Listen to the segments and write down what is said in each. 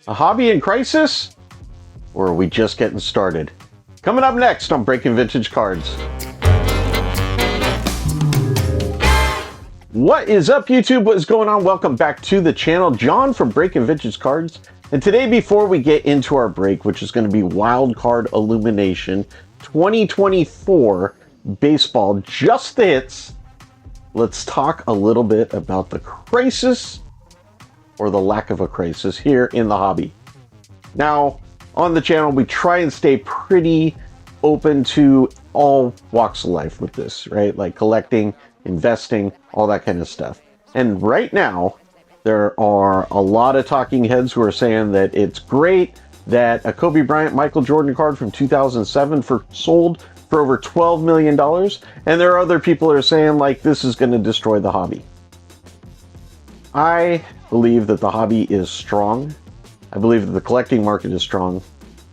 A hobby in crisis? Or are we just getting started? Coming up next on Breaking Vintage Cards. What is up, YouTube? What is going on? Welcome back to the channel. John from Breaking Vintage Cards. And today, before we get into our break, which is going to be Wild Card Illumination 2024 Baseball, just the hits, let's talk a little bit about the crisis or the lack of a crisis here in the hobby. Now, on the channel, we try and stay pretty open to all walks of life with this, right? Like collecting, investing, all that kind of stuff. And right now, there are a lot of talking heads who are saying that it's great that a Kobe Bryant, Michael Jordan card from 2007 sold for over $12 million. And there are other people who are saying like this is going to destroy the hobby. I believe that the hobby is strong. I believe that the collecting market is strong,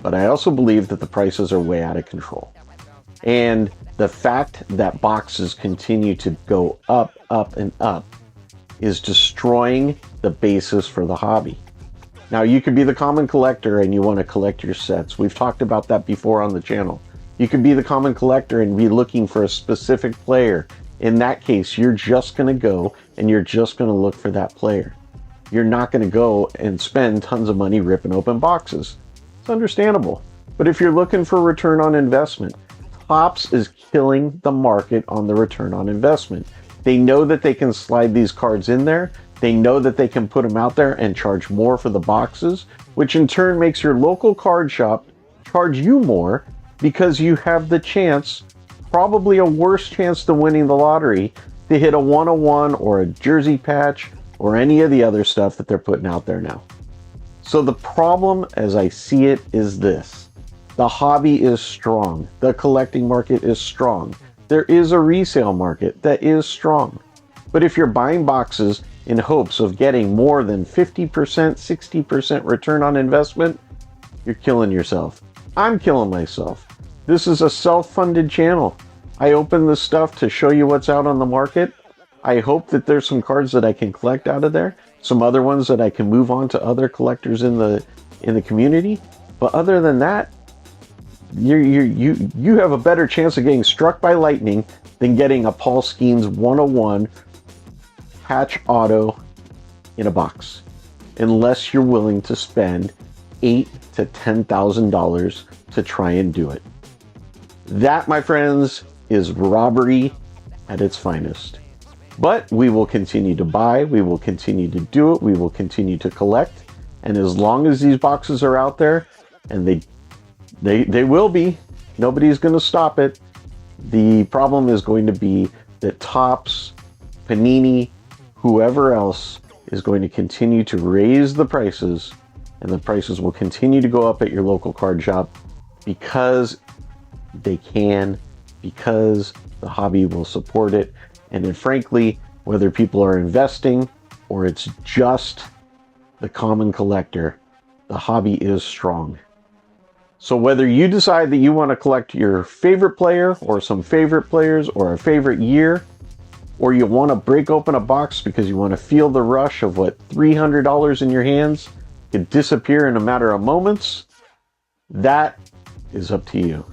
but I also believe that the prices are way out of control. And the fact that boxes continue to go up, and up is destroying the basis for the hobby. Now, you could be the common collector and you want to collect your sets. We've talked about that before on the channel. You could be the common collector and be looking for a specific player. In that case, you're just going to go and you're just going to look for that player. You're not going to go and spend tons of money ripping open boxes. It's understandable. But if you're looking for return on investment, Topps is killing the market on the return on investment. They know that they can slide these cards in there. They know that they can put them out there and charge more for the boxes, which in turn makes your local card shop charge you more because you have the chance, probably a worse chance to winning the lottery, to hit a 101 or a jersey patch or any of the other stuff that they're putting out there now. So the problem, as I see it, is this. The hobby is strong. The collecting market is strong. There is a resale market that is strong. But if you're buying boxes in hopes of getting more than 50%, 60% return on investment, you're killing yourself. I'm killing myself. This is a self-funded channel. I open this stuff to show you what's out on the market. I hope that there's some cards that I can collect out of there, some other ones that I can move on to other collectors in the community. But other than that, you have a better chance of getting struck by lightning than getting a Paul Skeens 101 patch auto in a box, unless you're willing to spend $8,000 to $10,000 to try and do it. That, my friends, is robbery at its finest. But we will continue to buy, we will continue to do it, we will continue to collect, and as long as these boxes are out there, and they will be, nobody's going to stop it. The problem is going to be that Topps, Panini, whoever else is going to continue to raise the prices, and the prices will continue to go up at your local card shop because they can, because the hobby will support it. And then frankly, whether people are investing or it's just the common collector, the hobby is strong. So whether you decide that you want to collect your favorite player or some favorite players or a favorite year, or you want to break open a box because you want to feel the rush of what $300 in your hands could disappear in a matter of moments, that is up to you.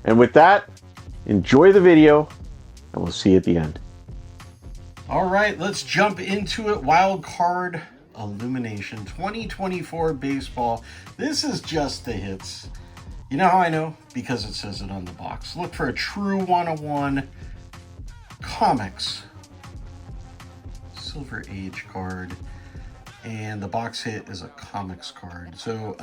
And with that, enjoy the video, and we'll see you at the end. All right, let's jump into it. Wild Card Illumination 2024 Baseball. This is just the hits. You know how I know? Because it says it on the box. Look for a true 101 comics Silver Age card. And the box hit is a comics card. So,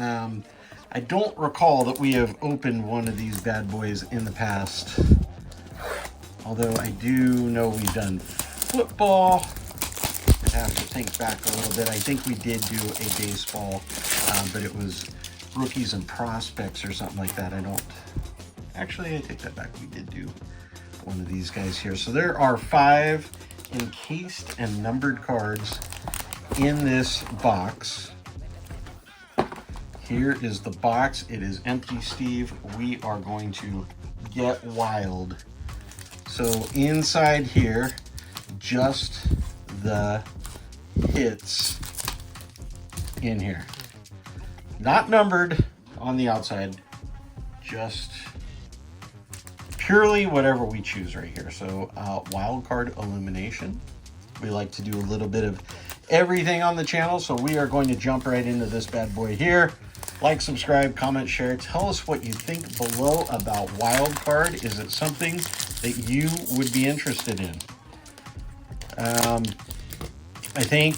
I don't recall that we have opened one of these bad boys in the past. Although I do know we've done football. I have to think back a little bit. I think we did do a baseball, but it was rookies and prospects or something like that. Actually, I take that back. We did do one of these guys here. So there are 5 encased and numbered cards in this box. Here is the box. It is empty, Steve. We are going to get wild. So inside here, just the hits in here. Not numbered on the outside, just purely whatever we choose right here. So wild card elimination. We like to do a little bit of everything on the channel, so we are going to jump right into this bad boy here. Like, subscribe, comment, share. Tell us what you think below about wild card. Is it something that you would be interested in? I think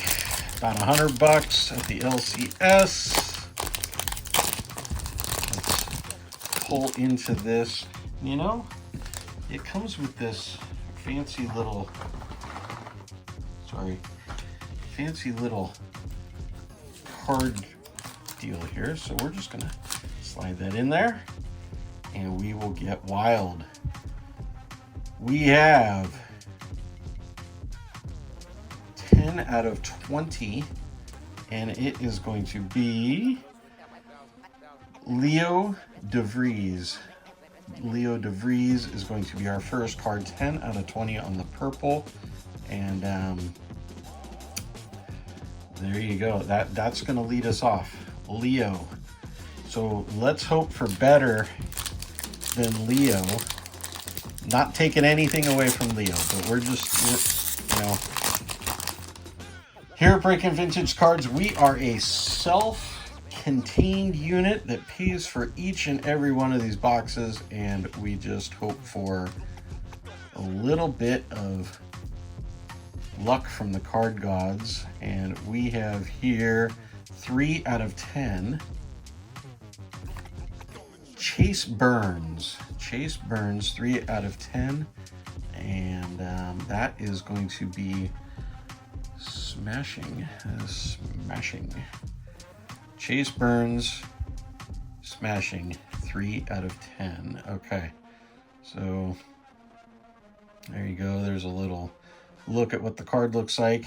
about $100 at the LCS. Let's pull into this. You know, it comes with this fancy little, fancy little card deal here. So we're just gonna slide that in there and we will get wild. We have 10 out of 20 and it is going to be Leo DeVries. Leo DeVries is going to be our first card. 10 out of 20 on the purple. And there you go. That's going to lead us off. Leo. So let's hope for better than Leo. Not taking anything away from Leo, but we're you know, here at Breaking Vintage Cards, we are a self-contained unit that pays for each and every one of these boxes, and we just hope for a little bit of luck from the card gods. And we have here 3 out of 10. Chase Burns. Chase Burns, 3 out of 10. And that is going to be smashing. Smashing. Chase Burns, smashing, 3 out of 10. Okay, so there you go. There's a little look at what the card looks like.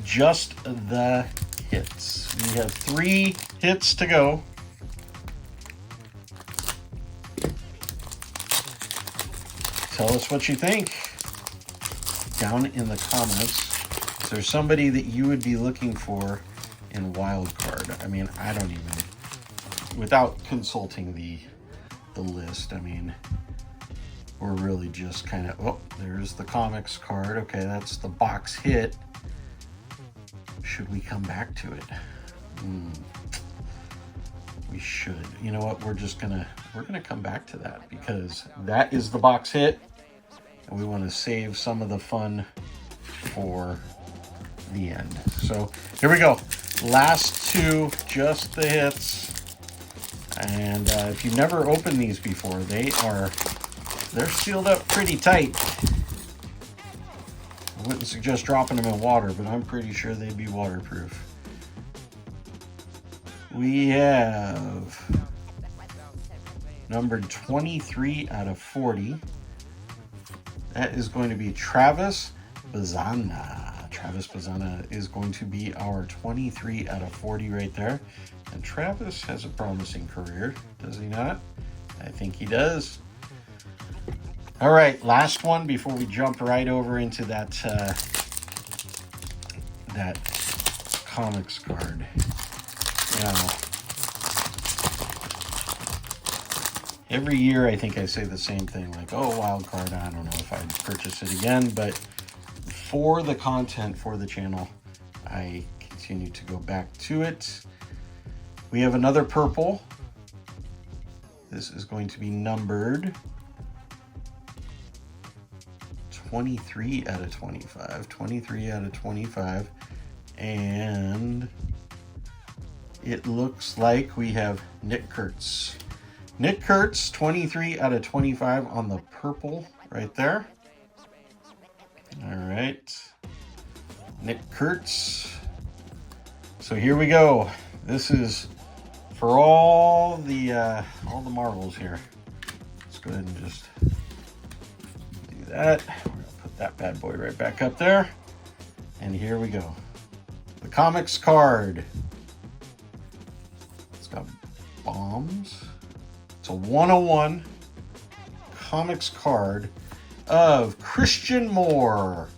Just the hits. We have 3 hits to go. Tell us what you think down in the comments. Is there somebody that you would be looking for in wild card? I mean, I don't even, without consulting the list, I mean, we're really just kind of, oh, there's the comics card. Okay, that's the box hit. Should we come back to it? We should. You know what? We're gonna come back to that because that is the box hit, and we want to save some of the fun for the end. So here we go. Last 2, just the hits. And if you've never opened these before, they're sealed up pretty tight. I wouldn't suggest dropping them in water, but I'm pretty sure they'd be waterproof. We have numbered 23 out of 40. That is going to be Travis Bazana. Travis Bazana is going to be our 23 out of 40 right there. And Travis has a promising career, does he not? I think he does. All right, last one before we jump right over into that comics card. Now, every year I think I say the same thing, like, oh, wild card, I don't know if I'd purchase it again, but for the content for the channel, I continue to go back to it. We have another purple. This is going to be numbered 23 out of 25. 23 out of 25. And it looks like we have Nick Kurtz. Nick Kurtz, 23 out of 25 on the purple right there. All right. Nick Kurtz. So here we go. This is for all the marbles here. Let's go ahead and just do that. We're gonna put that bad boy right back up there. And here we go. The comics card. It's got bombs. It's a 101 comics card of Christian Moore.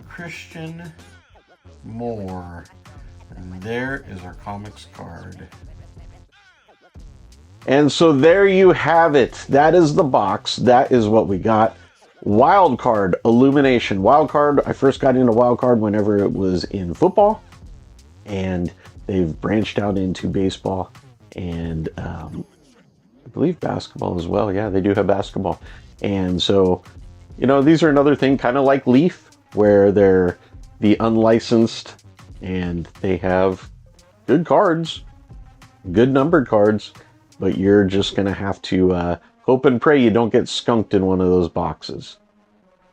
Christian Moore. And there is our comics card. And so there you have it. That is the box. That is what we got. Wild card illumination. Wild card. I first got into wild card whenever it was in football, and they've branched out into baseball and I believe basketball as well. Yeah, they do have basketball. And so, you know, these are another thing, kind of like Leaf, where they're the unlicensed and they have good cards, good numbered cards, but you're just going to have to hope and pray you don't get skunked in one of those boxes.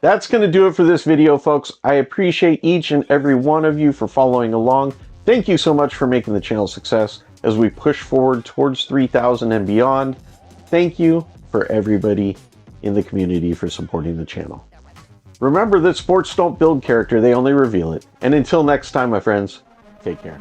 That's going to do it for this video, folks. I appreciate each and every one of you for following along. Thank you so much for making the channel a success as we push forward towards 3,000 and beyond. Thank you for everybody in the community for supporting the channel. Remember that sports don't build character, they only reveal it. And until next time, my friends, take care.